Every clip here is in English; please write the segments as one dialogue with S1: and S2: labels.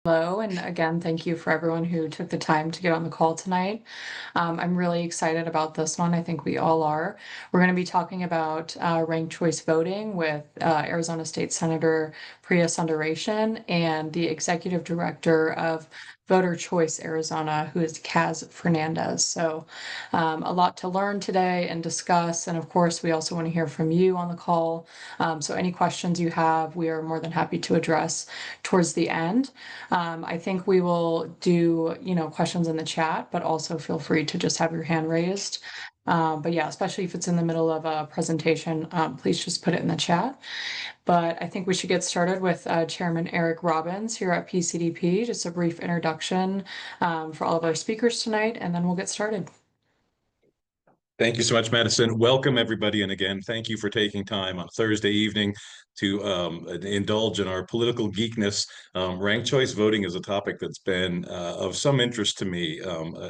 S1: Hello, and again, thank you for everyone who took the time to get on the call tonight. I'm really excited about this one. I think we all are. We're going to be talking about ranked choice voting with Arizona State Senator Priya Sunderashan and the Executive Director of Voter Choice Arizona, who is Kazz Fernandez. So a lot to learn today and discuss. And of course, we also want to hear from you on the call. So any questions you have, we are more than happy to address towards the end. I think we will do, questions in the chat, but also feel free to just have your hand raised. But yeah, especially if it's in the middle of a presentation, please just put it in the chat. But I think we should get started with Chairman Eric Robbins here at PCDP. Just a brief introduction for all of our speakers tonight, and then we'll get started.
S2: Thank you so much, Madison. Welcome, everybody. And again, thank you for taking time on Thursday evening to indulge in our political geekness. Ranked choice voting is a topic that's been of some interest to me,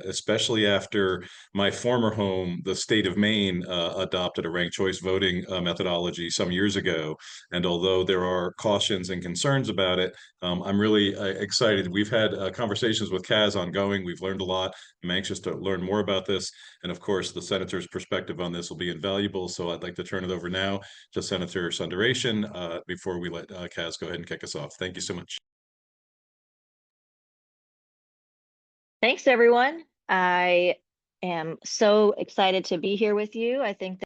S2: especially after my former home, the state of Maine, adopted a ranked choice voting methodology some years ago. And although there are cautions and concerns about it, I'm really excited. We've had conversations with Kazz ongoing. We've learned a lot. I'm anxious to learn more about this. And of course, the senator's perspective on this will be invaluable. So I'd like to turn it over now to Senator Sundarashan before we let Kazz go ahead and kick us off. Thank you so much.
S3: Thanks, everyone. I am so excited to be here with you. I think that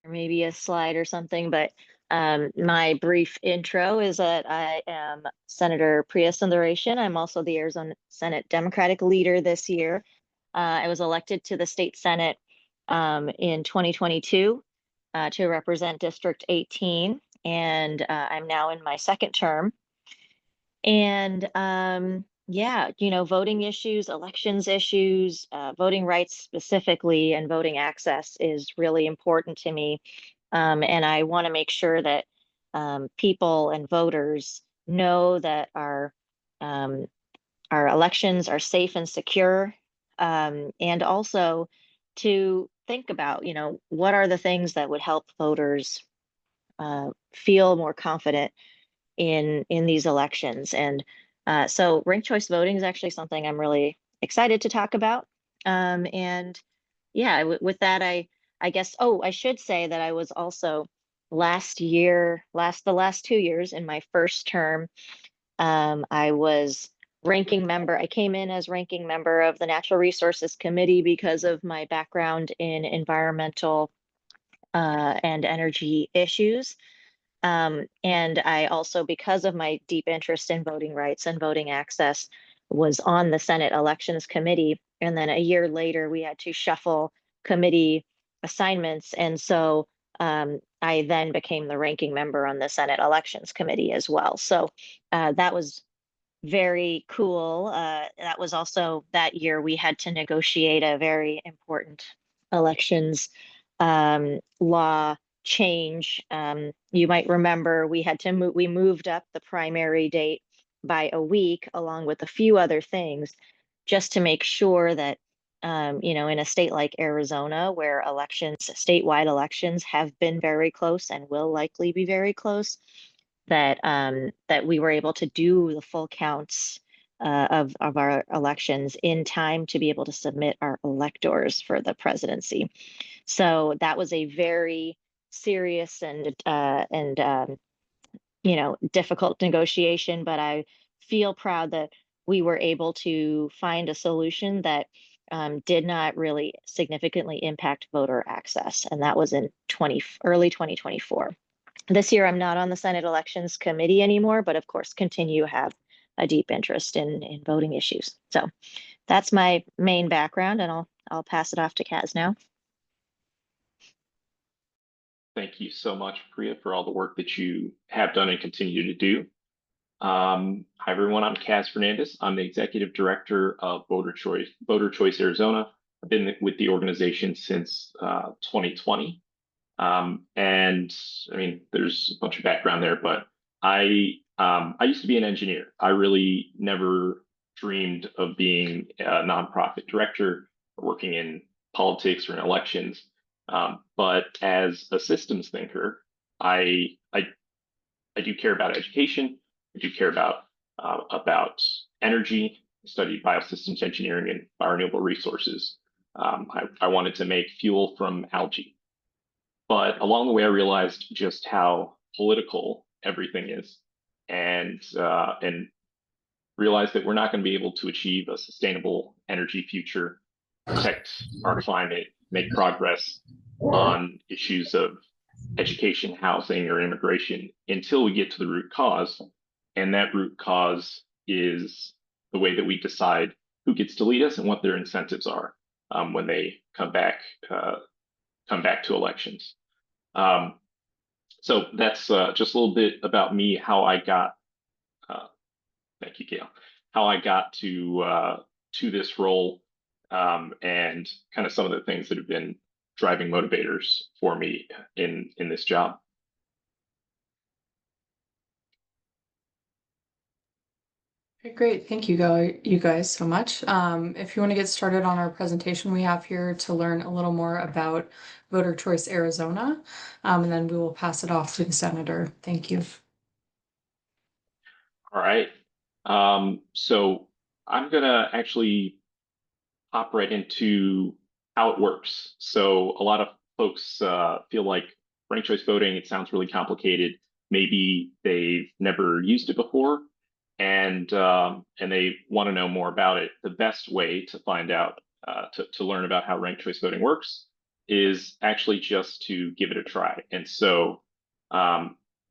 S3: there may be a slide or something, but my brief intro is that I am Senator Priya Sunderashan. I'm also the Arizona Senate Democratic leader this year. I was elected to the state Senate in 2022 to represent District 18, and I'm now in my second term. And yeah, voting issues, elections issues, voting rights specifically, and voting access is really important to me. And I want to make sure that people and voters know that our elections are safe and secure, and also to think about, what are the things that would help voters feel more confident in these elections. And so ranked choice voting is actually something I'm really excited to talk about. And yeah, with that, I guess, I should say that I was also the last 2 years in my first term, I was ranking member. I came in as ranking member of the Natural Resources Committee because of my background in environmental and energy issues. And I also, because of my deep interest in voting rights and voting access, was on the Senate Elections Committee. And then a year later, we had to shuffle committee assignments. And so I then became the ranking member on the Senate Elections Committee as well. So that was very cool. That was also that year we had to negotiate a very important elections law change. You might remember we had to we moved up the primary date by a week, along with a few other things, just to make sure that in a state like Arizona, where statewide elections have been very close and will likely be very close, that we were able to do the full counts of our elections in time to be able to submit our electors for the presidency. So that was a very serious and difficult negotiation, but I feel proud that we were able to find a solution that did not really significantly impact voter access, and that was in early 2024. This year, I'm not on the Senate Elections Committee anymore, but of course, continue to have a deep interest in voting issues. So that's my main background, and I'll pass it off to Kazz now.
S4: Thank you so much, Priya, for all the work that you have done and continue to do. Hi, everyone. I'm Kazz Fernandez. I'm the Executive Director of Voter Choice Arizona. I've been with the organization since 2020. And I mean, there's a bunch of background there, but I used to be an engineer. I really never dreamed of being a nonprofit director or working in politics or in elections. But as a systems thinker, I do care about education. I do care about about energy, studied biosystems engineering and biorenewable resources. I wanted to make fuel from algae. But along the way, I realized just how political everything is, and realized that we're not going to be able to achieve a sustainable energy future, protect our climate, make progress on issues of education, housing, or immigration until we get to the root cause. And that root cause is the way that we decide who gets to lead us and what their incentives are when they come back to elections. So that's just a little bit about me, how I got. Thank you, Gail. How I got to this role, and kind of some of the things that have been driving motivators for me in this job.
S1: Okay, great. Thank you guys so much. If you want to get started on our presentation we have here to learn a little more about Voter Choice Arizona, and then we will pass it off to the senator. Thank you.
S4: All right. So I'm gonna actually hop right into how it works. So a lot of folks feel like ranked choice voting, it sounds really complicated. Maybe they've never used it before, and they want to know more about it. The best way to find out, to learn about how ranked choice voting works, is actually just to give it a try. And so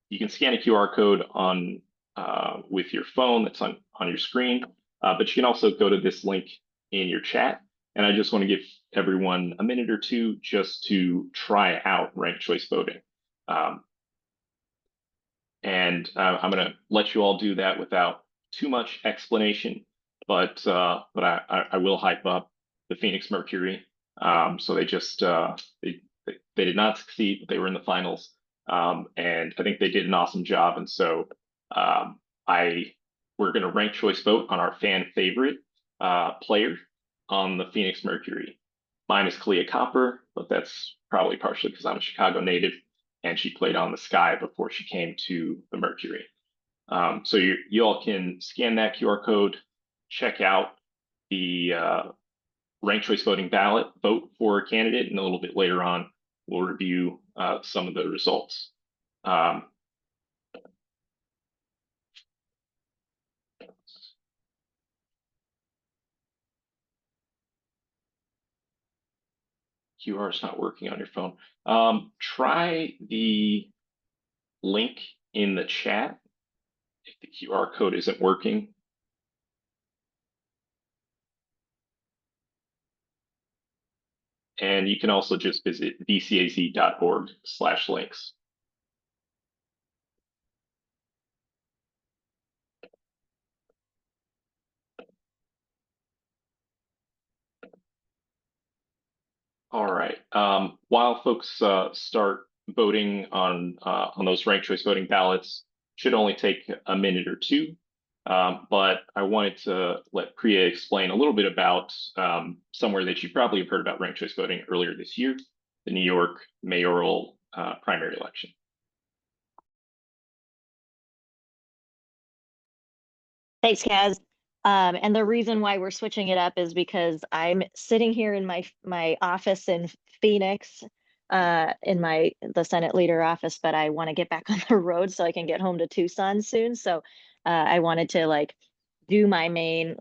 S4: you can scan a QR code on with your phone that's on your screen, but you can also go to this link in your chat. And I just want to give everyone a minute or two just to try out ranked choice voting. I'm going to let you all do that without too much explanation, but I will hype up the Phoenix Mercury. So they just they did not succeed, but they were in the finals, and I think they did an awesome job. And so we're going to rank choice vote on our fan favorite player on the Phoenix Mercury. Mine is Clea Copper, but that's probably partially because I'm a Chicago native, and she played on the Sky before she came to the Mercury. So you all can scan that QR code, check out the ranked choice voting ballot, vote for a candidate, and a little bit later on, we'll review some of the results. QR is not working on your phone. Try the link in the chat if the QR code isn't working. And you can also just visit vcaz.org/links. All right. While folks start voting on those ranked choice voting ballots, should only take a minute or two. But I wanted to let Priya explain a little bit about somewhere that you probably have heard about ranked choice voting earlier this year, the New York mayoral primary election.
S3: Thanks, Kaz. And the reason why we're switching it up is because I'm sitting here in my office in Phoenix, in the Senate leader office, but I want to get back on the road so I can get home to Tucson soon. So I wanted to do my main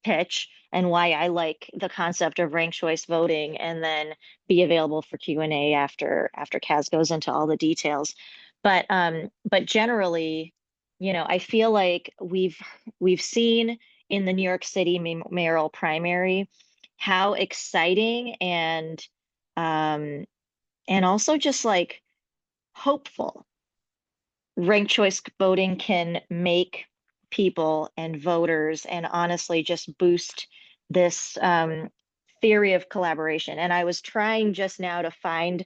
S3: pitch and why I like the concept of ranked choice voting, and then be available for Q&A after Kaz goes into all the details. But generally, I feel like we've seen in the New York City mayoral primary how exciting and also just hopeful ranked choice voting can make people and voters, and honestly just boost this theory of collaboration. And I was trying just now to find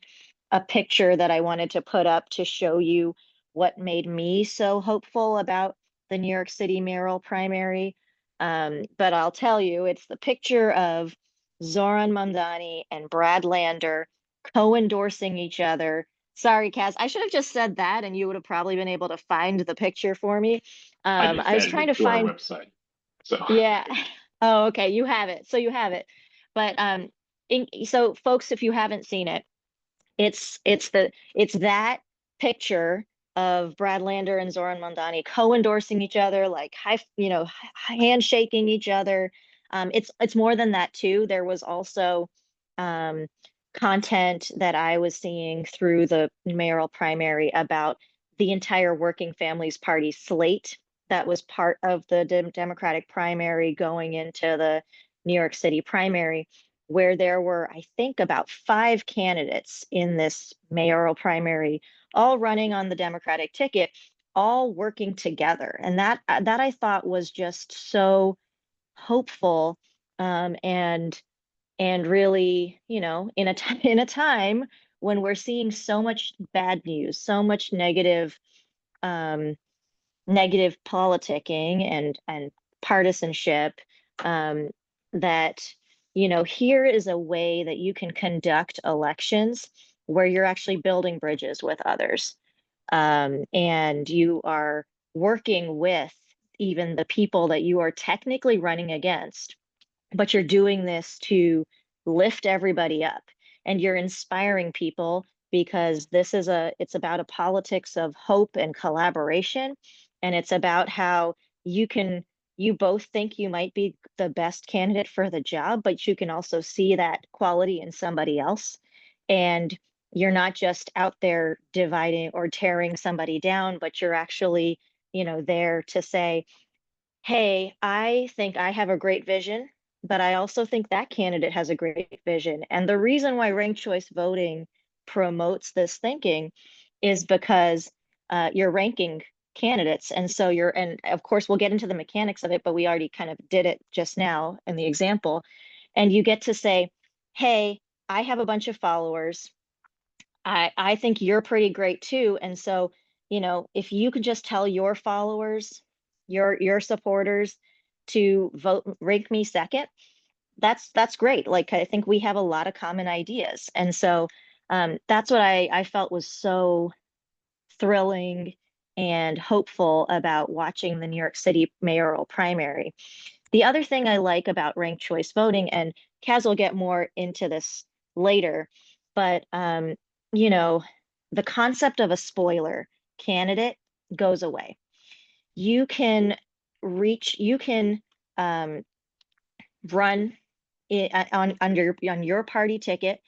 S3: a picture that I wanted to put up to show you what made me so hopeful about the New York City mayoral primary. But I'll tell you, it's the picture of Zoran Mamdani and Brad Lander co-endorsing each other, Sorry, Kaz. I should have just said that, and you would have probably been able to find the picture for me.
S4: I just
S3: I was
S4: added
S3: trying
S4: it
S3: to
S4: to our
S3: find.
S4: website. So
S3: Yeah. Oh, okay. You have it. So you have it. But so folks, if you haven't seen it, it's that picture of Brad Lander and Zoran Mondani co-endorsing each other, like handshaking each other. It's more than that too. There was also um, content that I was seeing through the mayoral primary about the entire Working Families Party slate that was part of the Democratic primary going into the New York City primary, where there were, I think, about 5 candidates in this mayoral primary, all running on the Democratic ticket, all working together. And that I thought was just so hopeful, and really, in a time when we're seeing so much bad news, so much um, negative politicking and partisanship, um, that here is a way that you can conduct elections where you're actually building bridges with others, and you are working with even the people that you are technically running against, but you're doing this to lift everybody up, and you're inspiring people, because it's about a politics of hope and collaboration, and it's about how you both think you might be the best candidate for the job, but you can also see that quality in somebody else, and you're not just out there dividing or tearing somebody down, but you're actually there to say, hey, I think I have a great vision, but I also think that candidate has a great vision. And the reason why ranked choice voting promotes this thinking is because you're ranking candidates. And of course, we'll get into the mechanics of it, but we already kind of did it just now in the example. And you get to say, hey, I have a bunch of followers. I think you're pretty great too. And so, if you could just tell your followers, your supporters to rank me second, that's great. Like, I think we have a lot of common ideas. And so that's what I felt was so thrilling and hopeful about watching the New York City mayoral primary. The other thing I like about ranked choice voting, and Kaz will get more into this later, but you know, the concept of a spoiler candidate goes away. You can you can um, run on your party ticket,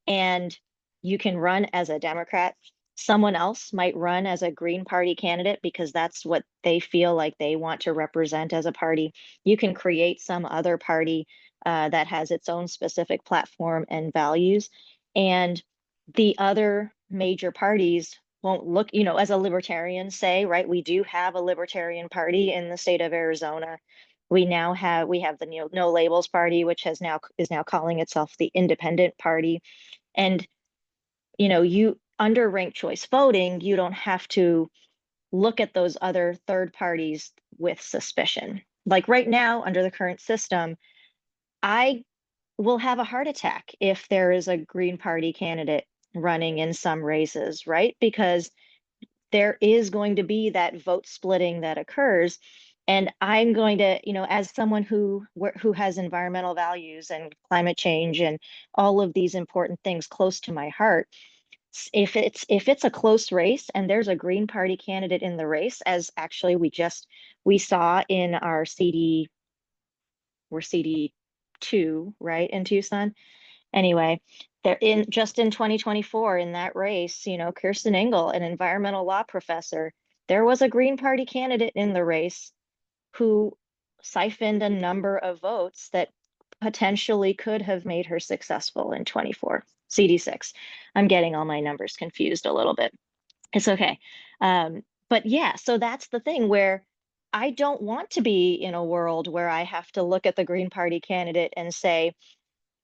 S3: and you can run as a Democrat. Someone else might run as a Green Party candidate because that's what they feel like they want to represent as a party. You can create some other party that has its own specific platform and values. And the other major parties won't look, as a libertarian, say, right? We do have a libertarian party in the state of Arizona. We have the No Labels Party, which is now calling itself the Independent Party. And you under ranked choice voting, you don't have to look at those other third parties with suspicion. Like right now, under the current system, I will have a heart attack if there is a Green Party candidate running in some races, right? Because there is going to be that vote splitting that occurs. And I'm going to, as someone who has environmental values and climate change and all of these important things close to my heart, if it's a close race and there's a Green Party candidate in the race, as actually we saw in our we're CD2, right, in Tucson. Anyway, they're in just in 2024 in that race, Kirsten Engel, an environmental law professor, there was a Green Party candidate in the race who siphoned a number of votes that potentially could have made her successful in 24. CD6. I'm getting all my numbers confused a little bit. It's okay. But yeah, so that's the thing where I don't want to be in a world where I have to look at the Green Party candidate and say,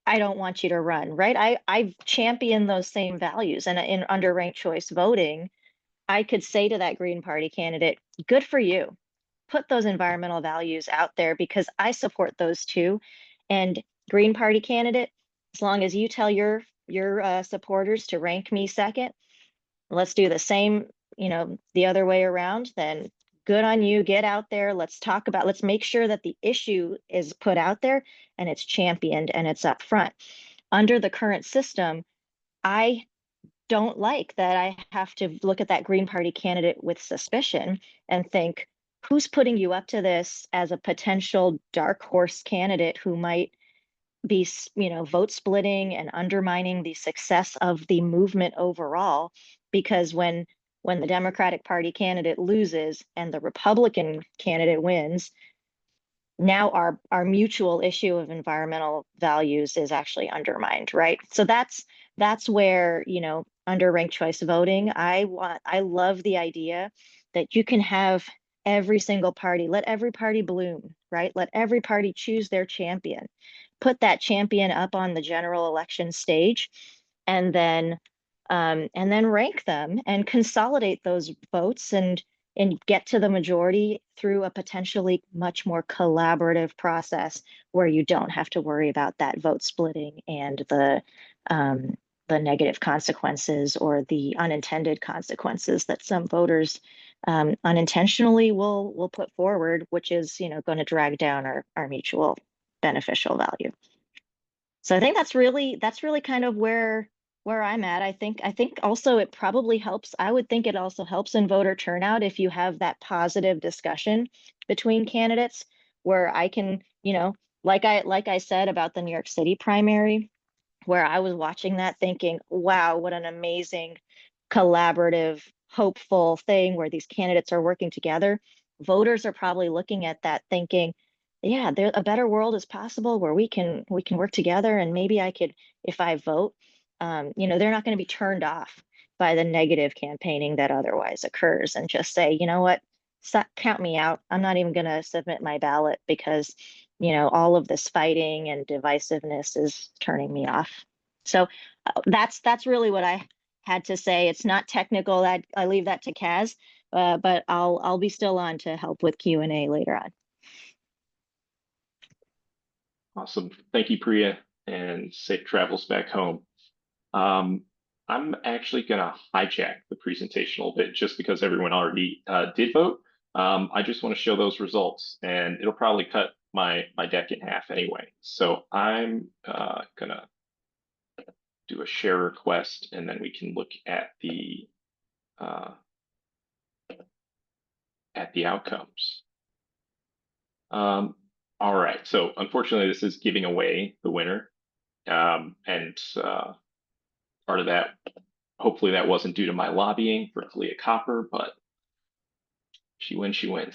S3: I don't want you to run, right? I've championed those same values. And in under ranked choice voting, I could say to that Green Party candidate, good for you. Put those environmental values out there because I support those too. And Green Party candidate, as long as you tell your supporters to rank me second, let's do the same, the other way around, then good on you. Get out there. Let's make sure that the issue is put out there and it's championed and it's up front. Under the current system, I don't like that I have to look at that Green Party candidate with suspicion and think, who's putting you up to this as a potential dark horse candidate who might be, vote splitting and undermining the success of the movement overall? Because when the Democratic Party candidate loses and the Republican candidate wins, now our mutual issue of environmental values is actually undermined, right? So that's where, under ranked choice voting, I love the idea that you can have every single party, let every party bloom, right? Let every party choose their champion, put that champion up on the general election stage, and then rank them and consolidate those votes and get to the majority through a potentially much more collaborative process where you don't have to worry about that vote splitting and the negative consequences or the unintended consequences that some voters unintentionally will put forward, which is, going to drag down our mutual beneficial value. So I think that's really kind of where I'm at. I think also it probably helps. I would think it also helps in voter turnout if you have that positive discussion between candidates where I can, like I said about the New York City primary, where I was watching that thinking, wow, what an amazing collaborative, hopeful thing where these candidates are working together. Voters are probably looking at that thinking, yeah, a better world is possible where we can work together, and maybe I could, if I vote, they're not going to be turned off by the negative campaigning that otherwise occurs and just say, you know what, count me out. I'm not even going to submit my ballot because, all of this fighting and divisiveness is turning me off. So that's really what I had to say. It's not technical. I leave that to Kazz, but I'll be still on to help with Q&A later on.
S4: Awesome. Thank you, Priya, and safe travels back home. I'm actually going to hijack the presentation a little bit just because everyone already did vote. I just want to show those results, and it'll probably cut my deck in half anyway. So I'm going to do a share request, and then we can look at the outcomes. All right. So unfortunately, this is giving away the winner, and part of that, hopefully that wasn't due to my lobbying for Kalia Copper, but she wins, she wins.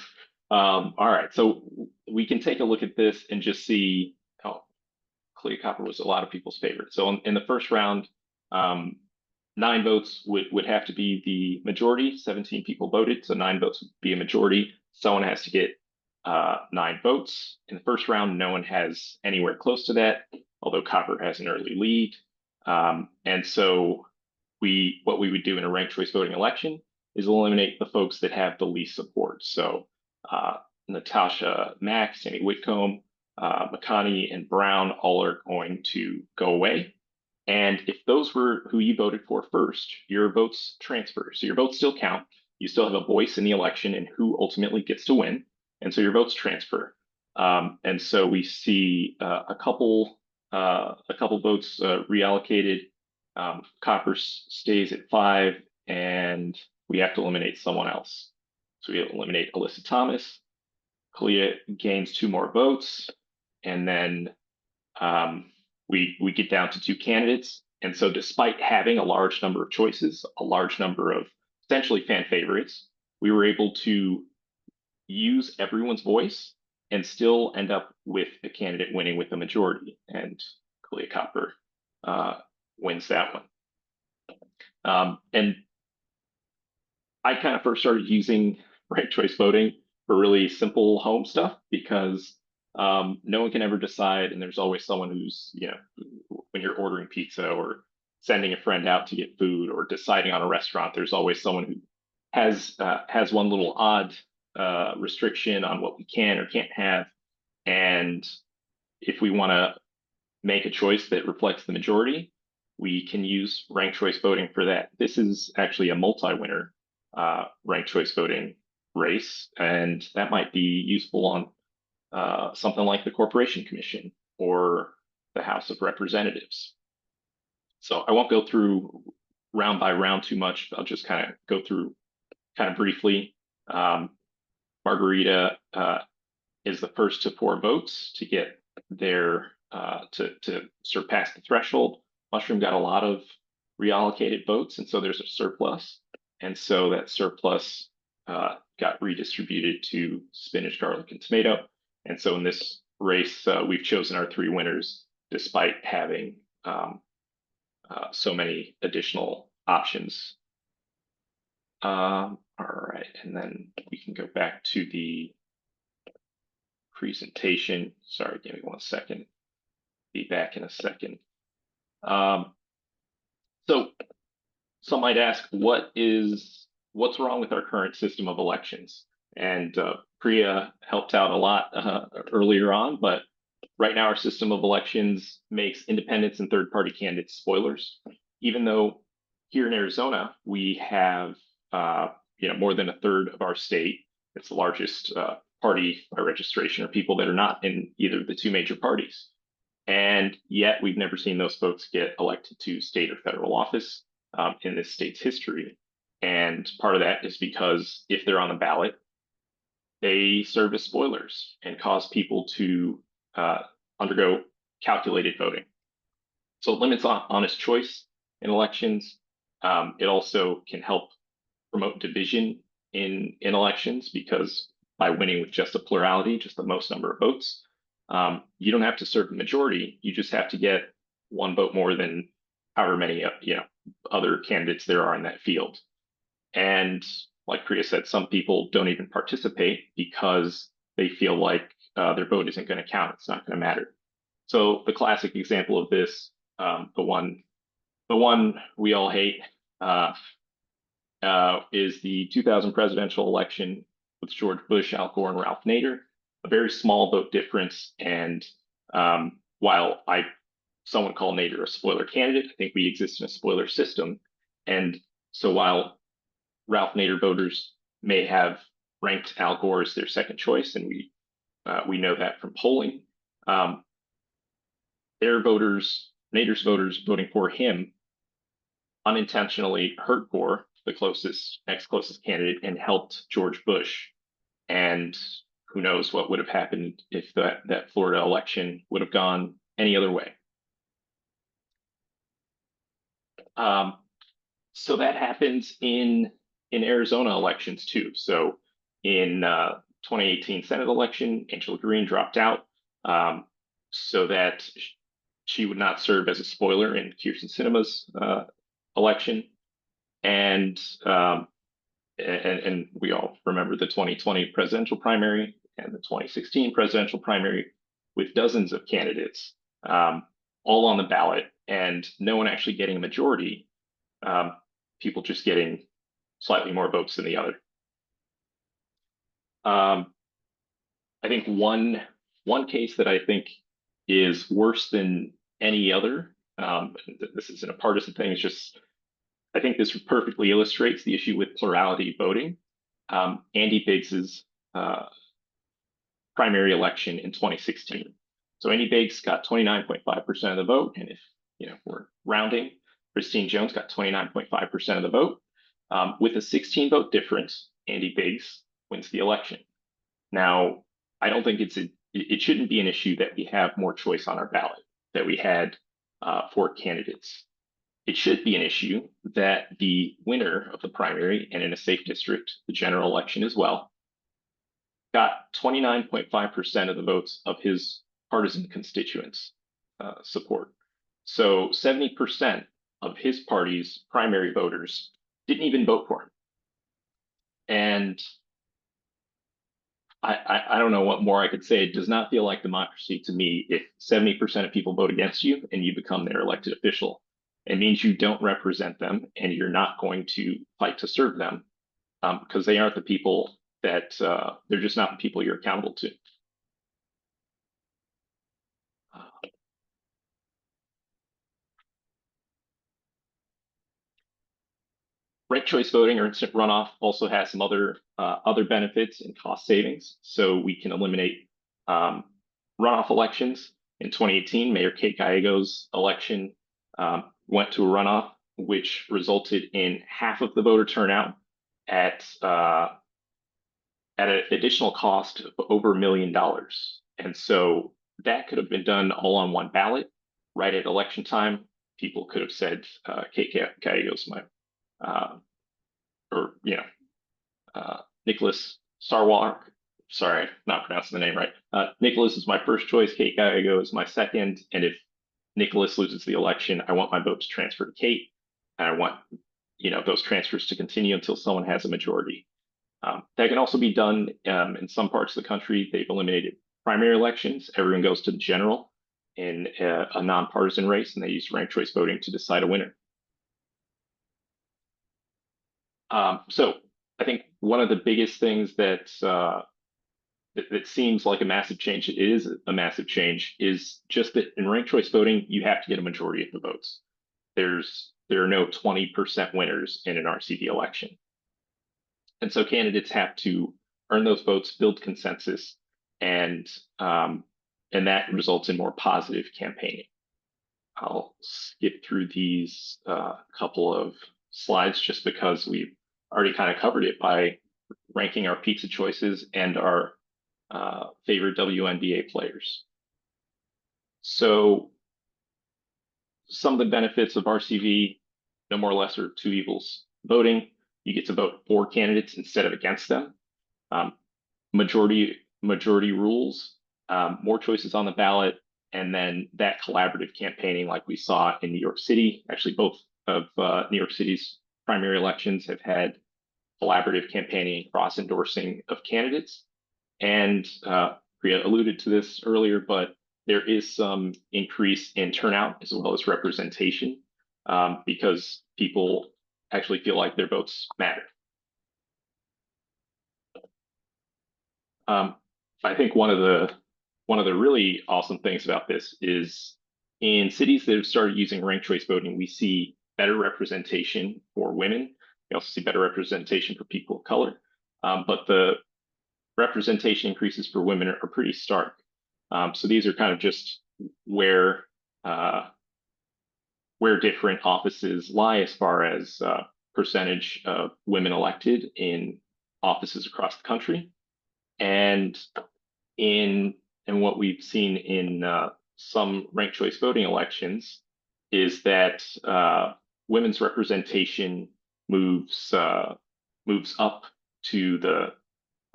S4: All right, so we can take a look at this and just see, oh, Kalia Copper was a lot of people's favorite. So in the first round, 9 votes would have to be the majority. 17 people voted, so 9 votes would be a majority. Someone has to get 9 votes. In the first round, no one has anywhere close to that, although Copper has an early lead. And so what we would do in a ranked choice voting election is eliminate the folks that have the least support. So Natasha Mack, Sandy Whitcomb, McConney, and Brown all are going to go away. And if those were who you voted for first, your votes transfer. So your votes still count. You still have a voice in the election and who ultimately gets to win. And so your votes transfer. And so we see a couple votes reallocated. Copper stays at 5, and we have to eliminate someone else. So we eliminate Alyssa Thomas. Kalia gains 2 more votes, and then we get down to 2 candidates. And so despite having a large number of choices, a large number of essentially fan favorites, we were able to use everyone's voice and still end up with a candidate winning with the majority. And Kalia Copper wins that one. And I kind of first started using ranked choice voting for really simple home stuff because no one can ever decide, and there's always someone who's, when you're ordering pizza or sending a friend out to get food or deciding on a restaurant, there's always someone who has one little odd restriction on what we can or can't have. And if we want to make a choice that reflects the majority, we can use ranked choice voting for that. This is actually a multi-winner ranked choice voting race, and that might be useful on something like the Corporation Commission or the House of Representatives. So I won't go through round by round too much. I'll just kind of go through kind of briefly. Margarita is the first to 4 votes to get their to surpass the threshold. Mushroom got a lot of reallocated votes, and so there's a surplus. And so that surplus got redistributed to spinach, garlic, and tomato. And so in this race, we've chosen our 3 winners despite having so many additional options. All right, and then we can go back to the presentation. Sorry, give me 1 second. Be back in a second. So some might ask, what's wrong with our current system of elections? And Priya helped out a lot earlier on, but right now our system of elections makes independents and third-party candidates spoilers. Even though here in Arizona we have more than a third of our state, it's the largest party by registration, or people that are not in either of the 2 major parties. And yet we've never seen those folks get elected to state or federal office in this state's history. And part of that is because if they're on the ballot, they serve as spoilers and cause people to undergo calculated voting. So it limits honest choice in elections. It also can help promote division in elections, because by winning with just a plurality, just the most number of votes, you don't have to serve the majority. You just have to get 1 vote more than however many other candidates there are in that field. And like Priya said, some people don't even participate because they feel like their vote isn't going to count. It's not going to matter. So the classic example of this, the one we all hate, is the 2000 presidential election with George Bush, Al Gore, and Ralph Nader. A very small vote difference. And while someone called Nader a spoiler candidate, I think we exist in a spoiler system. And so while Ralph Nader voters may have ranked Al Gore as their second choice, and we know that from polling, Nader's voters voting for him unintentionally hurt Gore, the next closest candidate, and helped George Bush. And who knows what would have happened if that Florida election would have gone any other way. So that happens in Arizona elections too. So in 2018 Senate election, Angela Green dropped out so that she would not serve as a spoiler in Kyrsten Sinema's election. And we all remember the 2020 presidential primary and the 2016 presidential primary, with dozens of candidates all on the ballot and no one actually getting a majority, people just getting slightly more votes than the other. I think one case that I think is worse than any other, this isn't a partisan thing, it's just, I think this perfectly illustrates the issue with plurality voting. Andy Biggs's primary election in 2016. So Andy Biggs got 29.5% of the vote, and if we're rounding, Christine Jones got 29.5% of the vote. With a 16 vote difference, Andy Biggs wins the election. Now, I don't think it shouldn't be an issue that we have more choice on our ballot, that we had 4 candidates. It should be an issue that the winner of the primary, and in a safe district, the general election as well, got 29.5% of the votes of his partisan constituents support. So 70% of his party's primary voters didn't even vote for him. And I don't know what more I could say. It does not feel like democracy to me if 70% of people vote against you and you become their elected official. It means you don't represent them and you're not going to fight to serve them because they aren't the people that, they're just not the people you're accountable to. Ranked choice voting or instant runoff also has some other benefits and cost savings. So we can eliminate runoff elections. In 2018, Mayor Kate Gallego's election went to a runoff, which resulted in half of the voter turnout at an additional cost of over $1 million. And so that could have been done all on one ballot, right at election time. People could have said, Kate Gallego's my, Nicholas Sarwark. Sorry, not pronouncing the name right. Nicholas is my first choice. Kate Gallego is my second. And if Nicholas loses the election, I want my vote to transfer to Kate. And I want, those transfers to continue until someone has a majority. That can also be done in some parts of the country. They've eliminated primary elections. Everyone goes to the general in a nonpartisan race, and they use ranked choice voting to decide a winner. So I think one of the biggest things that seems like a massive change, it is a massive change, is just that in ranked choice voting, you have to get a majority of the votes. There are no 20% winners in an RCV election. And so candidates have to earn those votes, build consensus, and that results in more positive campaigning. I'll skip through these couple of slides just because we've already kind of covered it by ranking our pizza choices and our favorite WNBA players. So some of the benefits of RCV, no more lesser two evils voting. You get to vote for candidates instead of against them. Majority rules, more choices on the ballot, and then that collaborative campaigning like we saw in New York City. Actually, both of New York City's primary elections have had collaborative campaigning and cross-endorsing of candidates. And Priya alluded to this earlier, but there is some increase in turnout as well as representation because people actually feel like their votes matter. I think one of the really awesome things about this is in cities that have started using ranked choice voting, we see better representation for women. We also see better representation for people of color, but the representation increases for women are pretty stark. So these are kind of just where different offices lie as far as percentage of women elected in offices across the country. And what we've seen in some ranked choice voting elections is that women's representation moves up to the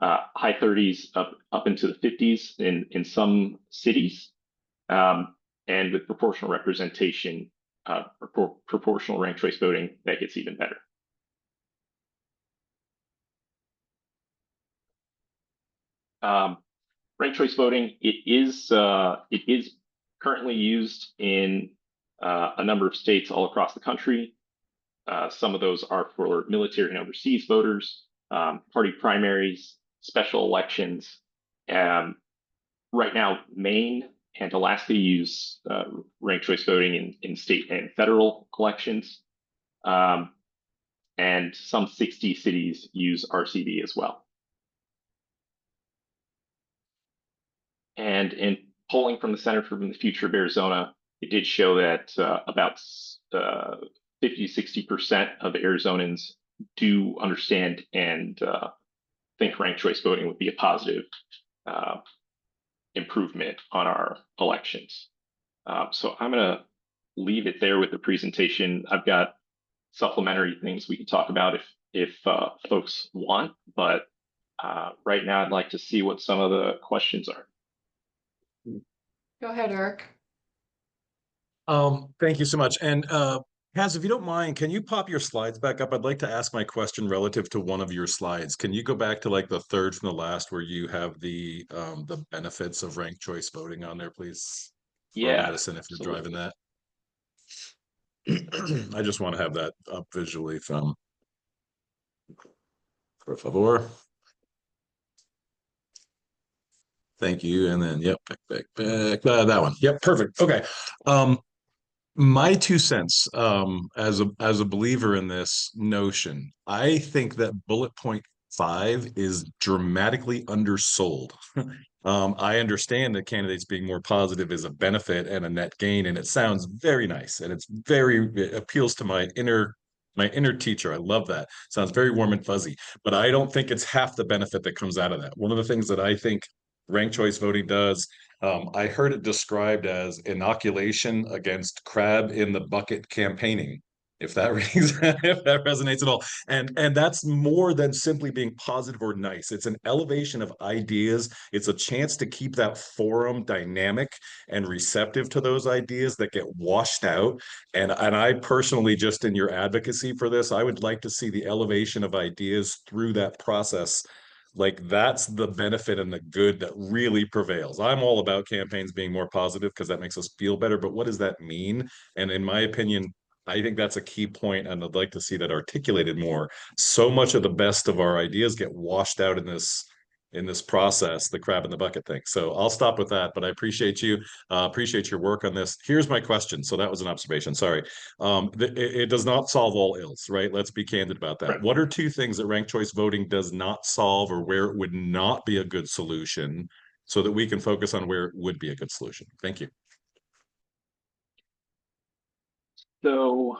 S4: high 30s up into the 50s in some cities, and with proportional representation, proportional ranked choice voting, that gets even better. Ranked choice voting, it is currently used in a number of states all across the country. Some of those are for military and overseas voters, party primaries, special elections. Right now, Maine and Alaska use ranked choice voting in state and federal elections. And some 60 cities use RCV as well. And in polling from the Center for the Future of Arizona, it did show that about 50–60% of Arizonans do understand and think ranked choice voting would be a positive improvement on our elections. So I'm going to leave it there with the presentation. I've got supplementary things we can talk about if folks want, but right now I'd like to see what some of the questions are.
S1: Go ahead, Eric.
S2: Thank you so much. And Kazz, if you don't mind, can you pop your slides back up? I'd like to ask my question relative to one of your slides. Can you go back to like the third from the last where you have the benefits of ranked choice voting on there, please?
S4: Yeah,
S2: Madison, if you're driving that. I just want to have that up visually from, por favor. Thank you. And then, yep, back. That one. Yep, perfect. Okay. My 2 cents, as a believer in this notion, I think that bullet point 5 is dramatically undersold. I understand that candidates being more positive is a benefit and a net gain, and it sounds very nice, and it appeals to my inner teacher. I love that. Sounds very warm and fuzzy, but I don't think it's half the benefit that comes out of that. One of the things that I think ranked choice voting does, I heard it described as inoculation against crab in the bucket campaigning. If that if that resonates at all, and that's more than simply being positive or nice. It's an elevation of ideas. It's a chance to keep that forum dynamic and receptive to those ideas that get washed out. And I personally, just in your advocacy for this, I would like to see the elevation of ideas through that process. Like that's the benefit and the good that really prevails. I'm all about campaigns being more positive because that makes us feel better. But what does that mean? And in my opinion, I think that's a key point, and I'd like to see that articulated more. So much of the best of our ideas get washed out in this process, the crab in the bucket thing. So I'll stop with that, but I appreciate you, appreciate your work on this. Here's my question. So that was an observation. Sorry. It does not solve all ills, right? Let's be candid about that.
S4: Right.
S2: What are 2 things that ranked choice voting does not solve, or where it would not be a good solution, so that we can focus on where it would be a good solution? Thank you.
S4: So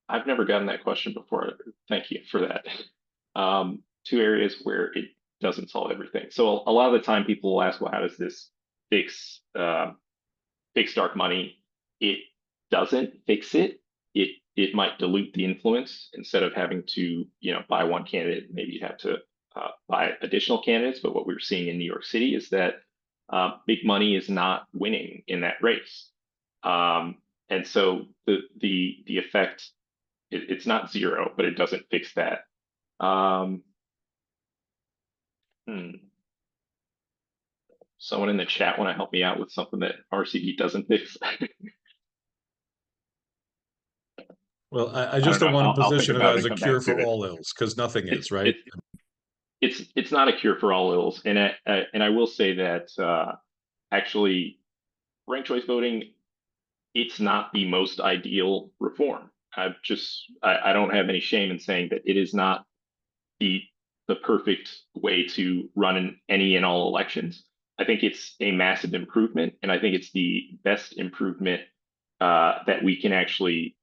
S4: I've never gotten that question before. Thank you for that. 2 areas where it doesn't solve everything. So a lot of the time people will ask, well, how does this fix dark money? It doesn't fix it. It might dilute the influence. Instead of having to, buy one candidate, maybe you'd have to buy additional candidates. But what we're seeing in New York City is that big money is not winning in that race. And so the effect, it's not zero, but it doesn't fix that. Someone in the chat want to help me out with something that RCV doesn't fix?
S2: Well, I just
S4: don't
S2: don't want
S4: know.
S2: to
S4: I'll think
S2: position it
S4: about it
S2: as
S4: and
S2: a
S4: come
S2: cure
S4: back to
S2: for
S4: it.
S2: all ills, because nothing is,
S4: It's
S2: right?
S4: it's not a cure for all ills, and I will say that actually, ranked choice voting, it's not the most ideal reform. I don't have any shame in saying that it is not the perfect way to run in any and all elections. I think it's a massive improvement, and I think it's the best improvement that we can actually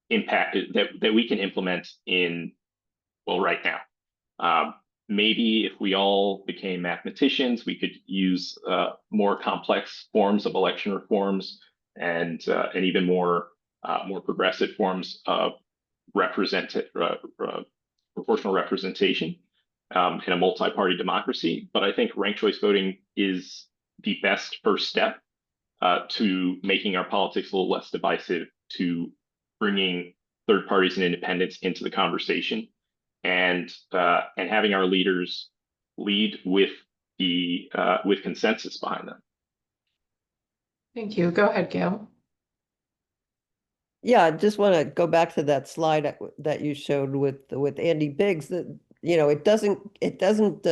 S4: impact, that we can implement right now. Maybe if we all became mathematicians, we could use more complex forms of election reforms and even more progressive forms of proportional representation in a multi-party democracy. But I think ranked choice voting is the best first step to making our politics a little less divisive, to bringing third parties and independents into the conversation, and having our leaders lead with consensus behind them.
S1: Thank you. Go ahead, Gail.
S5: Yeah, I just want to go back to that slide that you showed with Andy Biggs, that it doesn't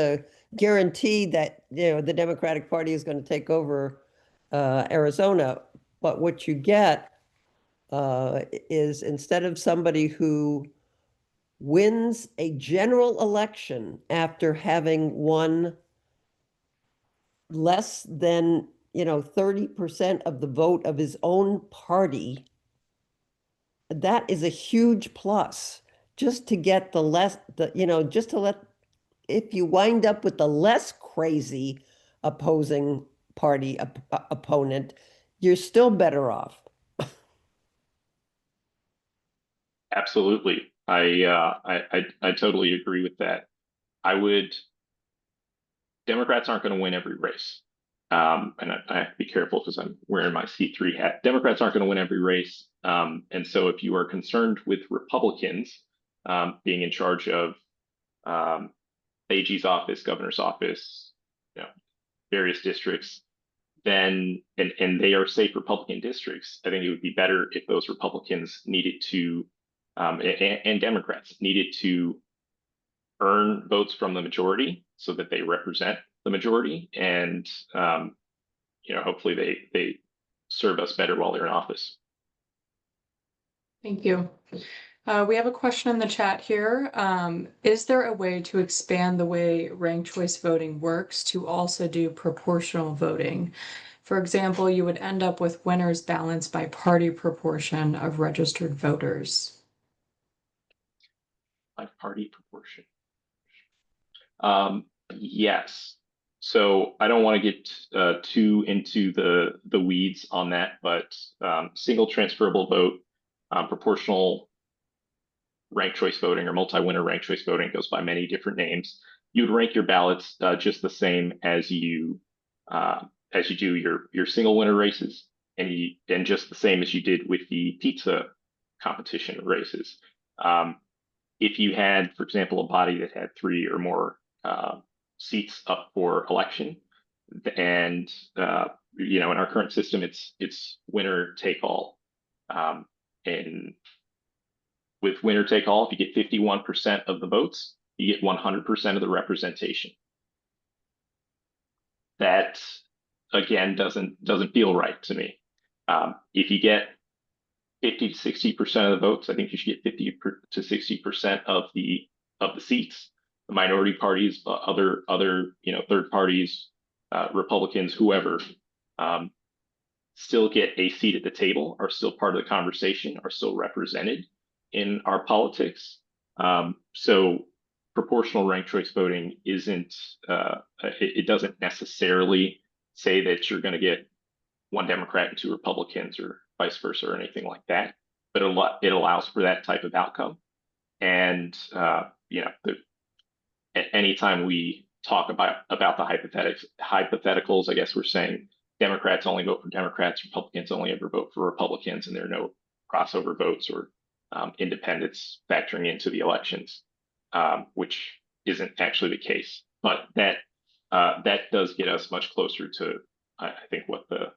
S5: guarantee that the Democratic Party is going to take over Arizona, but what you get is, instead of somebody who wins a general election after having won less than 30% of the vote of his own party, that is a huge plus. Just to get just to let, if you wind up with the less crazy opposing party opponent, you're still better off.
S4: Absolutely. I totally agree with that. Democrats aren't going to win every race. And I have to be careful because I'm wearing my C3 hat. Democrats aren't going to win every race. And so if you are concerned with Republicans being in charge of AG's office, governor's office, various districts, then, and they are safe Republican districts, I think it would be better if those Republicans needed to, and Democrats needed to earn votes from the majority so that they represent the majority, and hopefully they serve us better while they're in office.
S1: Thank you. We have a question in the chat here. Is there a way to expand the way ranked choice voting works to also do proportional voting? For example, you would end up with winners balanced by party proportion of registered voters.
S4: By party proportion. Yes. So I don't want to get too into the weeds on that, but single transferable vote, proportional ranked choice voting, or multi-winner ranked choice voting goes by many different names. You would rank your ballots just the same as you do your single winner races, and just the same as you did with the pizza competition races. If you had, for example, a body that had 3 or more seats up for election, and in our current system, it's winner take all. And with winner take all, if you get 51% of the votes, you get 100% of the representation. That, again, doesn't feel right to me. If you get 50 to 60% of the votes, I think you should get 50 to 60% of the seats. The minority parties, other third parties, Republicans, whoever, still get a seat at the table, are still part of the conversation, are still represented in our politics. So proportional ranked choice voting isn't, it doesn't necessarily say that you're going to get 1 Democrat and 2 Republicans, or vice versa, or anything like that, but it allows for that type of outcome. And anytime we talk about the hypotheticals, I guess we're saying Democrats only vote for Democrats, Republicans only ever vote for Republicans, and there are no crossover votes or independents factoring into the elections, which isn't actually the case. But that does get us much closer to, I think, what the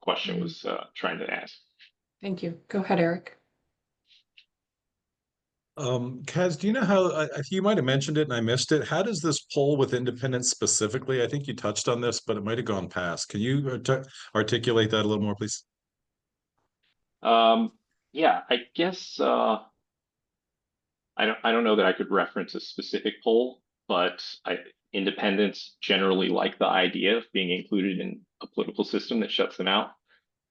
S4: question was trying to ask.
S1: Thank you. Go ahead, Eric.
S2: Kaz, do you know how, you might have mentioned it and I missed it. How does this poll with independents specifically? I think you touched on this, but it might have gone past. Can you articulate that a little more, please?
S4: Yeah, I guess I don't know that I could reference a specific poll, but independents generally like the idea of being included in a political system that shuts them out.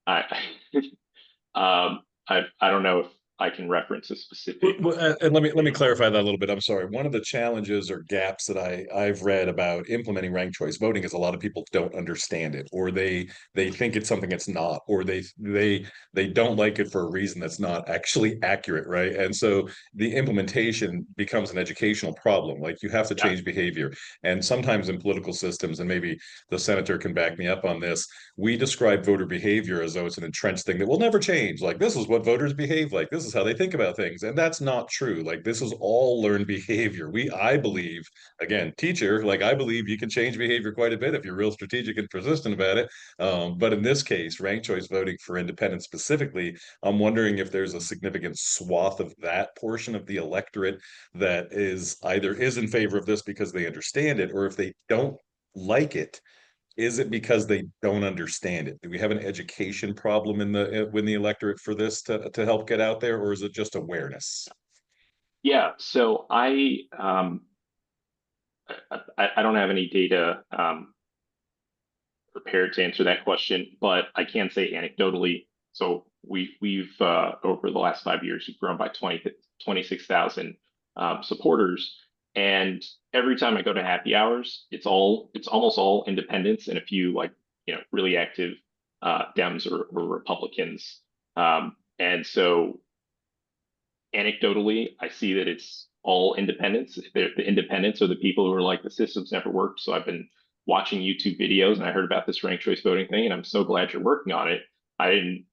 S4: I don't know if I can reference a specific.
S2: And let me clarify that a little bit. I'm sorry. One of the challenges or gaps that I've read about implementing ranked choice voting is a lot of people don't understand it, or they think it's something it's not, or they don't like it for a reason that's not actually accurate, right? And so the implementation becomes an educational problem. Like, you have to change behavior. And sometimes in political systems, and maybe the senator can back me up on this, we describe voter behavior as though it's an entrenched thing that will never change. Like, this is what voters behave like. This is how they think about things. And that's not true. Like, this is all learned behavior. I believe, again, teacher, like, I believe you can change behavior quite a bit if you're real strategic and persistent about it. But in this case, ranked choice voting for independents specifically, I'm wondering if there's a significant swath of that portion of the electorate that is in favor of this because they understand it, or if they don't like it, is it because they don't understand it? Do we have an education problem in the electorate for this to help get out there, or is it just awareness?
S4: Yeah, so I don't have any data prepared to answer that question, but I can say anecdotally. So we've over the last 5 years, we've grown by 26,000 supporters, and every time I go to happy hours, it's almost all independents and a few, like, really active Dems or Republicans, and so anecdotally, I see that it's all independents. The independents are the people who are like, the system's never worked. So I've been watching YouTube videos, and I heard about this ranked choice voting thing, and I'm so glad you're working on it. I didn't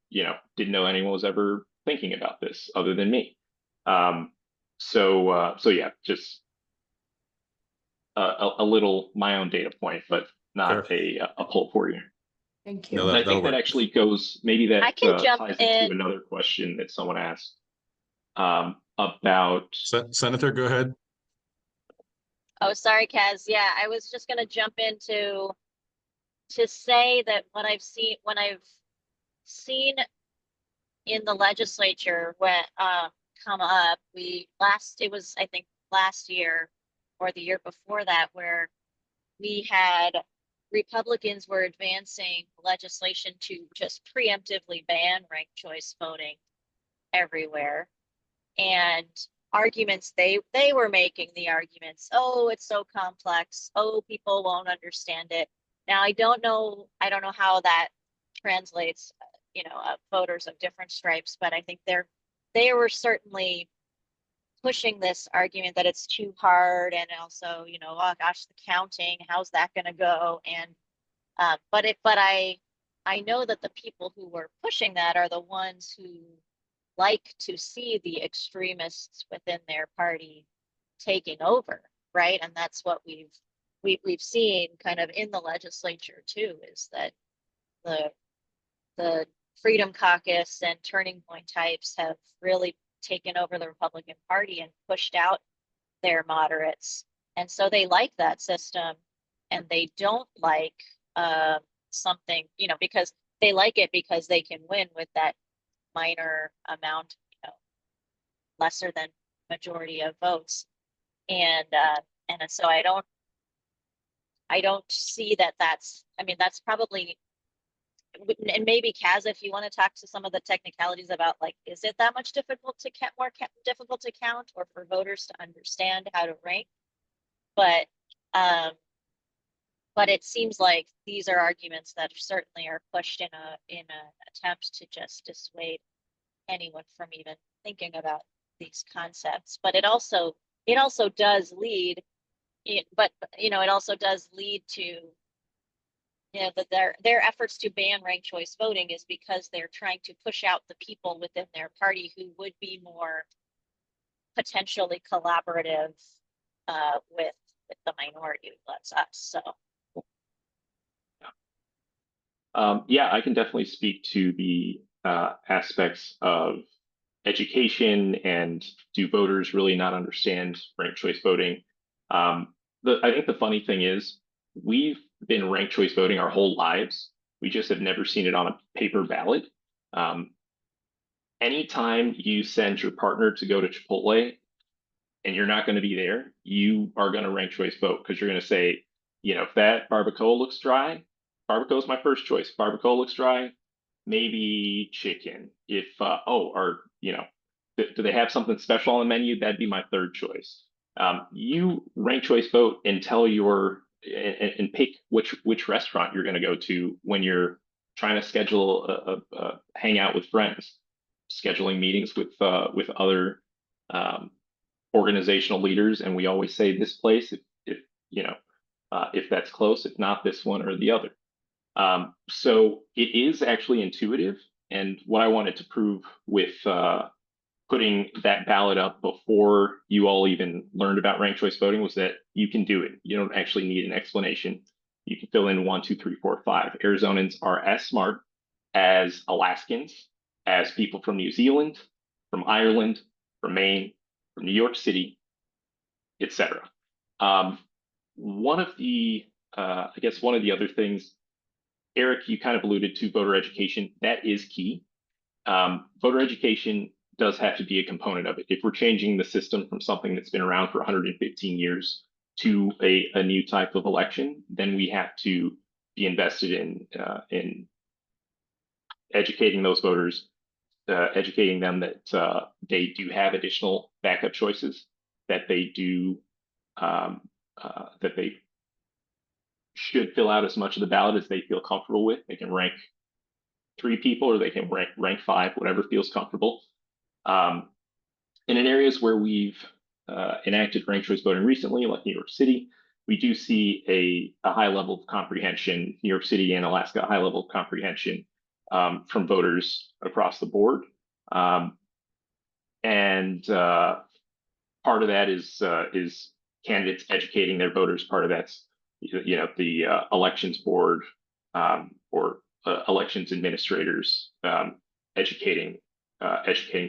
S4: know anyone was ever thinking about this other than me. So yeah, just a little my own data point, but not
S2: Sure.
S4: a poll for you.
S1: Thank you.
S2: No,
S4: And I think that actually goes, maybe that
S3: I can jump
S4: ties
S3: in.
S4: into another question that someone asked about.
S2: Senator, go ahead.
S3: Oh, sorry, Kaz. Yeah, I was just gonna jump in to say that when I've seen
S6: in the legislature when come up. It was I think last year or the year before that, where we had Republicans were advancing legislation to just preemptively ban ranked choice voting everywhere. And arguments they were making the arguments, oh, it's so complex, oh, people won't understand it. Now I don't know how that translates, voters of different stripes, but I think they were certainly pushing this argument that it's too hard, and also, oh gosh, the counting, how's that going to go? And but I know that the people who were pushing that are the ones who like to see the extremists within their party taking over, right? And that's what we've seen kind of in the legislature too, is that the Freedom Caucus and Turning Point types have really taken over the Republican Party and pushed out their moderates. And so they like that system, and they don't like something, because they like it because they can win with that minor amount, lesser than majority of votes. And so I don't see that that's probably, and maybe Kazz, if you want to talk to some of the technicalities about, like, is it that much difficult to difficult to count, or for voters to understand how to rank? But it seems like these are arguments that certainly are pushed in an attempt to just dissuade anyone from even thinking about these concepts. But it also does lead, it also does lead to, that their efforts to ban ranked choice voting is because they're trying to push out the people within their party who would be more potentially collaborative with the minority. That's us. So
S4: yeah, I can definitely speak to the aspects of education and do voters really not understand ranked choice voting. I think the funny thing is, we've been ranked choice voting our whole lives. We just have never seen it on a paper ballot. Anytime you send your partner to go to Chipotle and you're not going to be there, you are going to rank choice vote, because you're going to say, if that barbacoa looks dry, barbacoa is my first choice. Barbacoa looks dry, maybe chicken. If do they have something special on the menu? That'd be my third choice. You rank choice vote and tell and pick which restaurant you're going to go to when you're trying to schedule a hangout with friends, scheduling meetings with other organizational leaders, and we always say this place if that's close, if not this one or the other. So it is actually intuitive, and what I wanted to prove with putting that ballot up before you all even learned about ranked choice voting was that you can do it. You don't actually need an explanation. You can fill in 1, 2, 3, 4, 5. Arizonans are as smart as Alaskans, as people from New Zealand, from Ireland, from Maine, from New York City, etc. One of the other things, Eric, you kind of alluded to voter education. That is key. Voter education does have to be a component of it. If we're changing the system from something that's been around for 115 years to a new type of election, then we have to be invested in educating those voters, educating them that they do have additional backup choices, that they do that they should fill out as much of the ballot as they feel comfortable with. They can rank 3 people, or they can rank 5, whatever feels comfortable. And in areas where we've enacted ranked choice voting recently, like New York City, we do see a high level of comprehension, New York City and Alaska, a high level of comprehension from voters across the board. And part of that is candidates educating their voters. Part of that's the elections board or elections administrators educating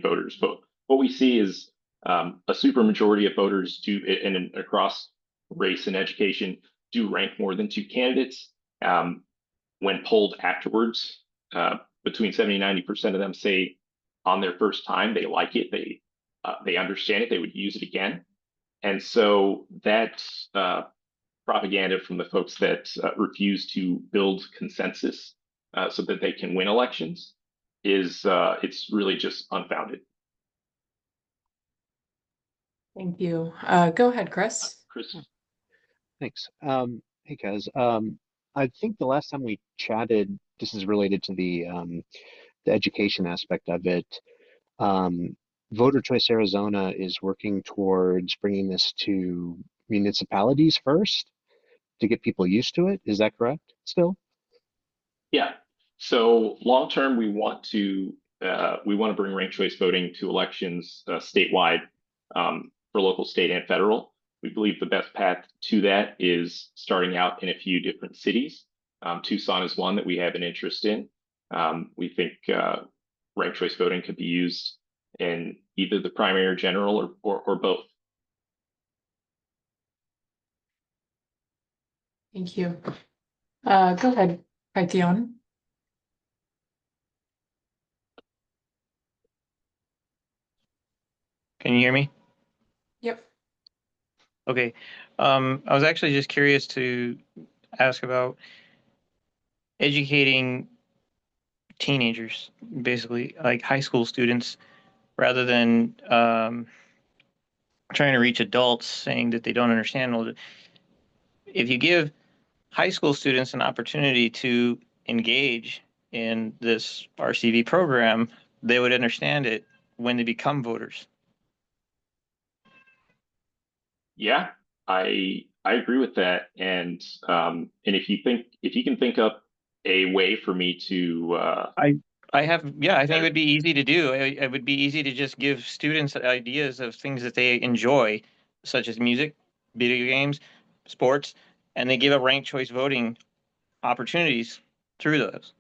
S4: voters. But what we see is a supermajority of voters do, and across race and education, do rank more than 2 candidates. When polled afterwards, between 70 and 90% of them say on their first time, they like it, they understand it, they would use it again. And so that propaganda from the folks that refuse to build consensus so that they can win elections is it's really just unfounded.
S1: Thank you. Go ahead, Chris.
S4: Chris?
S7: Thanks. Hey, Kaz. I think the last time we chatted, this is related to the education aspect of it. Voter Choice Arizona is working towards bringing this to municipalities first to get people used to it. Is that correct still?
S4: Yeah. So long term, we want to bring ranked choice voting to elections statewide for local, state, and federal. We believe the best path to that is starting out in a few different cities. Tucson is one that we have an interest in. We think ranked choice voting could be used in either the primary or general or both.
S1: Thank you. Go ahead, Pythion.
S8: Can you hear me?
S1: Yep.
S8: Okay. I was actually just curious to ask about educating teenagers, basically like high school students, rather than trying to reach adults saying that they don't understand. Well, if you give high school students an opportunity to engage in this RCV program, they would understand it when they become voters.
S4: Yeah, I agree with that. And if you can think up a way for me to
S8: I think it would be easy to do. It would be easy to just give students ideas of things that they enjoy, such as music, video games, sports, and they give a ranked choice voting opportunities through those.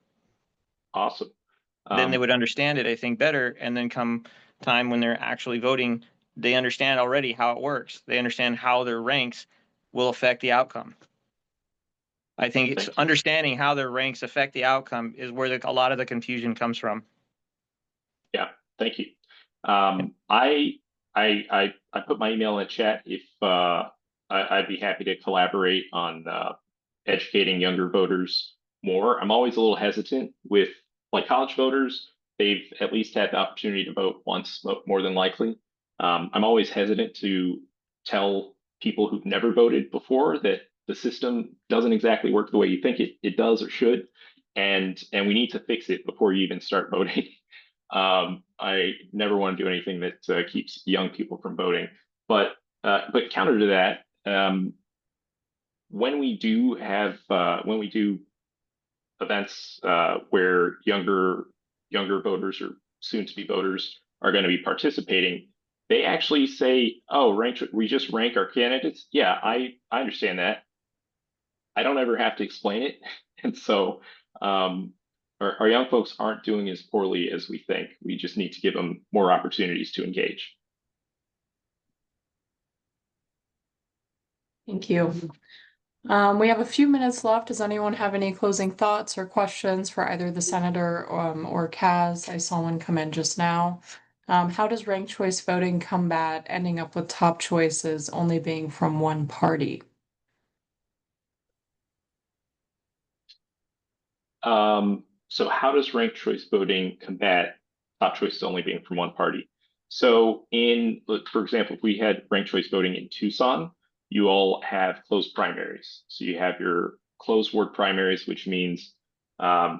S4: Awesome.
S8: Then they would understand it, I think, better. And then come time when they're actually voting, they understand already how it works. They understand how their ranks will affect the outcome. I think it's understanding how their ranks affect the outcome is where a lot of the confusion comes from.
S4: Yeah, thank you. I put my email in the chat if I'd be happy to collaborate on educating younger voters more. I'm always a little hesitant with like college voters. They've at least had the opportunity to vote once, more than likely. I'm always hesitant to tell people who've never voted before that the system doesn't exactly work the way you think it does or should, and we need to fix it before you even start voting. I never want to do anything that keeps young people from voting. But counter to that, when we do events where younger voters or soon-to-be voters are going to be participating, they actually say, "Oh, we just rank our candidates." Yeah, I understand that. I don't ever have to explain it, and so our young folks aren't doing as poorly as we think. We just need to give them more opportunities to engage.
S1: Thank you. We have a few minutes left. Does anyone have any closing thoughts or questions for either the senator or Kazz? I saw one come in just now. How does ranked choice voting combat ending up with top choices only being from one party?
S4: So how does ranked choice voting combat top choices only being from one party? So for example, if we had ranked choice voting in Tucson, you all have closed primaries. So you have your closed ward primaries, which means a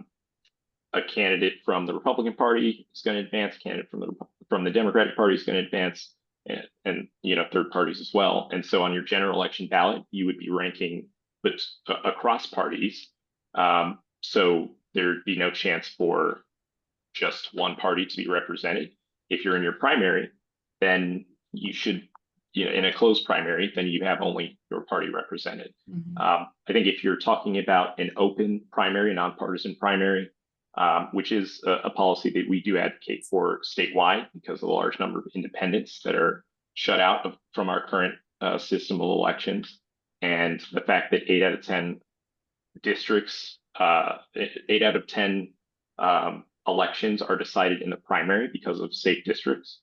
S4: candidate from the Republican Party is going to advance, a candidate from the Democratic Party is going to advance, and third parties as well. And so on your general election ballot, you would be ranking across parties. So there'd be no chance for just one party to be represented. If you're in your primary, then you should, in a closed primary, then you have only your party represented.
S1: Mhm.
S4: I think if you're talking about an open primary, nonpartisan primary, which is a policy that we do advocate for statewide because of the large number of independents that are shut out from our current system of elections, and the fact that 8 out of 10 districts, 8 out of 10 elections are decided in the primary because of safe districts.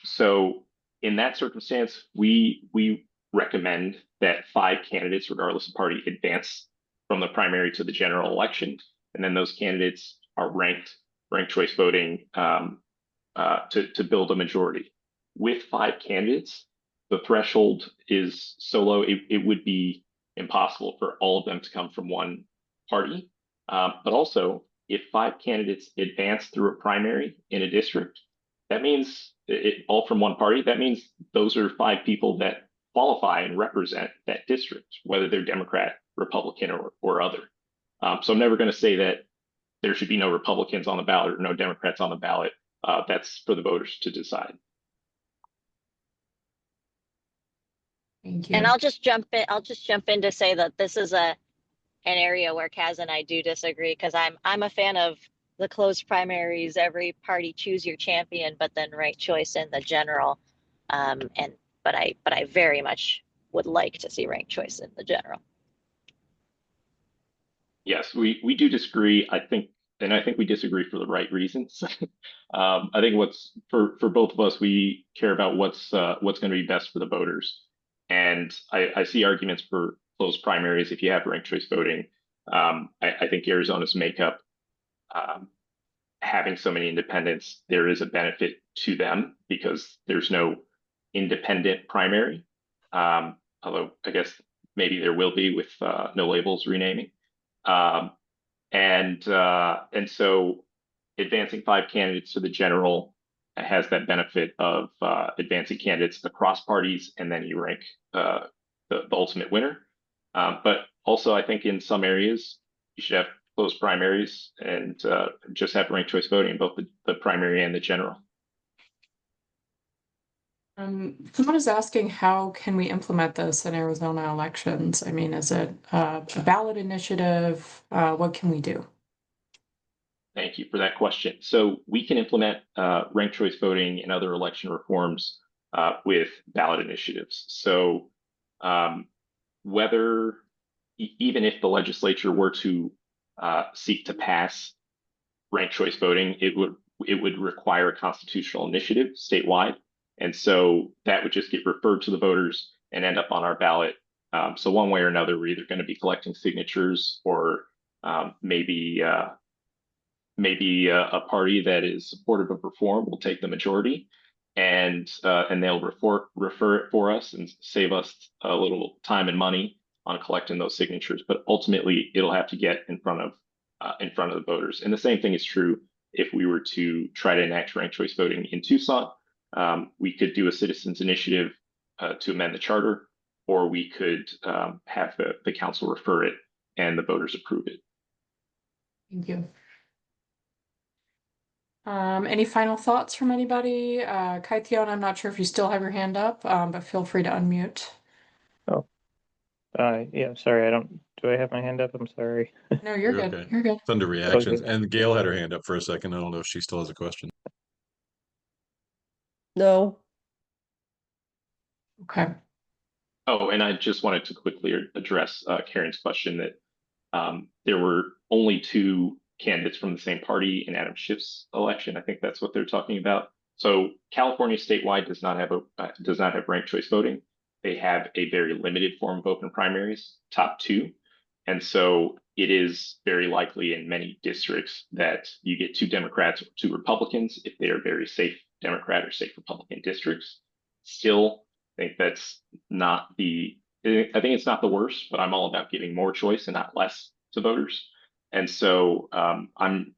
S4: So in that circumstance, we recommend that 5 candidates, regardless of party, advance from the primary to the general election, and then those candidates are ranked choice voting to build a majority. With 5 candidates, the threshold is so low it would be impossible for all of them to come from one party. But also, if 5 candidates advance through a primary in a district, that means all from one party. That means those are 5 people that qualify and represent that district, whether they're Democrat, Republican, or other. So I'm never going to say that there should be no Republicans on the ballot or no Democrats on the ballot. That's for the voters to decide.
S1: Thank you.
S6: And I'll just jump in to say that this is an area where Kazz and I do disagree, because I'm a fan of the closed primaries, every party choose your champion, but then ranked choice in the general. But I very much would like to see ranked choice in the general.
S4: Yes, we do disagree. I think we disagree for the right reasons. I think what's for both of us, we care about what's going to be best for the voters. And I see arguments for closed primaries if you have ranked choice voting. I think Arizona's makeup, having so many independents, there is a benefit to them because there's no independent primary. Although I guess maybe there will be with no labels renaming. And so advancing 5 candidates to the general has that benefit of advancing candidates across parties, and then you rank the ultimate winner. But also, I think in some areas you should have closed primaries and just have ranked choice voting in both the primary and the general.
S1: Someone is asking, how can we implement this in Arizona elections? I mean, is it a ballot initiative? What can we do?
S4: Thank you for that question. So we can implement ranked choice voting and other election reforms with ballot initiatives. So even if the legislature were to seek to pass ranked choice voting, it would require a constitutional initiative statewide. And so that would just get referred to the voters and end up on our ballot. So one way or another, we're either going to be collecting signatures, or maybe a party that is supportive of reform will take the majority, and they'll refer it for us and save us a little time and money on collecting those signatures. But ultimately, it'll have to get in front of the voters. And the same thing is true if we were to try to enact ranked choice voting in Tucson. We could do a citizens initiative to amend the charter, or we could have the council refer it and the voters approve it.
S1: Thank you. Any final thoughts from anybody? Kaithion, I'm not sure if you still have your hand up, but feel free to unmute.
S8: Yeah, sorry, do I have my hand up? I'm sorry.
S1: No, you're good.
S2: Okay.
S1: You're good.
S2: It's under reactions.
S8: Okay.
S2: And Gail had her hand up for a second. I don't know if she still has a question.
S5: No,
S1: Okay.
S4: Oh, and I just wanted to quickly address Karen's question that there were only 2 candidates from the same party in Adam Schiff's election. I think that's what they're talking about. So California statewide does not have ranked choice voting. They have a very limited form of open primaries, top 2. And so it is very likely in many districts that you get 2 Democrats or 2 Republicans if they are very safe Democrat or safe Republican districts. Still, I think that's not I think it's not the worst, but I'm all about giving more choice and not less to voters. And so I'm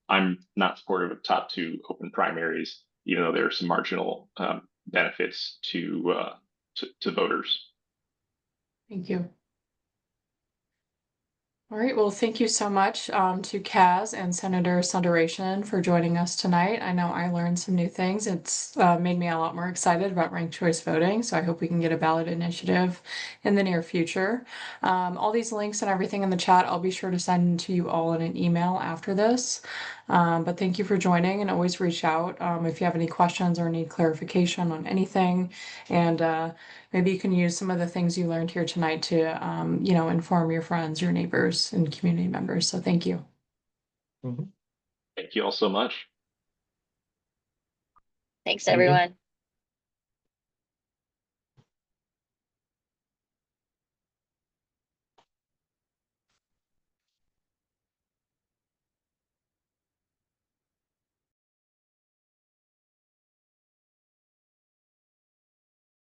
S4: not supportive of top 2 open primaries, even though there are some marginal benefits to voters.
S1: Thank you. All right, well, thank you so much to Kazz and Senator Sunderashan for joining us tonight. I know I learned some new things. It's made me a lot more excited about ranked choice voting, so I hope we can get a ballot initiative in the near future. All these links and everything in the chat, I'll be sure to send to you all in an email after this. But thank you for joining, and always reach out if you have any questions or need clarification on anything. And maybe you can use some of the things you learned here tonight to, inform your friends, your neighbors, and community members. So thank you.
S8: Mhm.
S4: Thank you all so much.
S6: Thanks,
S7: Thank you.
S6: everyone.